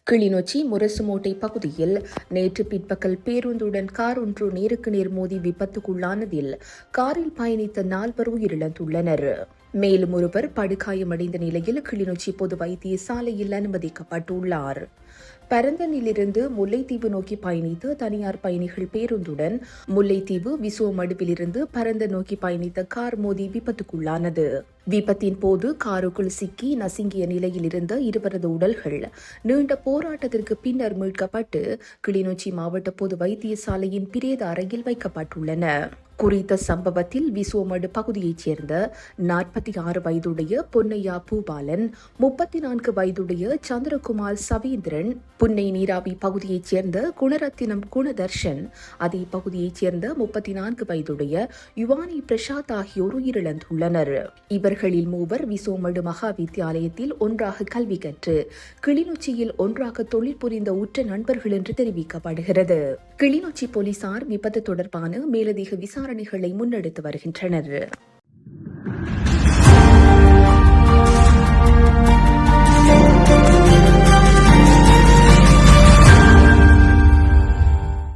கிளிநொச்சி முரசுமோட்டை பகுதியில் நேற்று பிற்பகல் பேருந்துடன் கார் ஒன்று நேருக்கு நேர் மோதி விபத்துக்குள்ளானதில் காரில் பயணித்த 4 உயிரிழந்துள்ளனர். மேலும் ஒருவர் படுகாயமடைந்த நிலையில் கிளிநொச்சி பொது வைத்தியசாலையில் அனுமதிக்கப்பட்டுள்ளார். பரந்தனிலிருந்து முல்லைத்தீவு நோக்கி பயணித்த தனியார் பயணிகள் பேருந்துடன் முல்லைத்தீவு விசுவமடுவிலிருந்து பரந்தன் நோக்கி பயணித்த கார் மோதி விபத்துக்குள்ளானது. விபத்தின் போது காருக்குள் சிக்கி நசுங்கிய நிலையில் இருந்த இருவரது உடல்கள் நீண்ட போராட்டத்திற்கு பின்னர் மீட்கப்பட்டு கிளிநொச்சி மாவட்ட பொது வைத்தியசாலையின் பிரேத அறையில் வைக்கப்பட்டுள்ளன. குறித்த சம்பவத்தில் விசுவமடு பகுதியைச் சேர்ந்த 46 வயதுடைய பொன்னையா பூபாலன், 34 வயதுடைய சந்திரகுமார் சவேந்திரன், புன்னை நீராவி பகுதியைச் சேர்ந்த குணரத்தினம் குணதர்ஷன், அதே பகுதியைச் சேர்ந்த 34 வயதுடைய யுவானி பிரசாத் ஆகியோர் உயிரிழந்துள்ளனர். இவர்களில் 3 விசுவமடு மகா வித்தியாலயத்தில் ஒன்றாக கல்வி கற்று கிளிநொச்சியில் ஒன்றாக தொழில் புரிந்த உற்ற நண்பர்கள் என்று தெரிவிக்கப்படுகிறது. கிளிநொச்சி போலீசார் விபத்து தொடர்பான மேலதிக விசாரணைகளை முன்னெடுத்து வருகின்றனர்.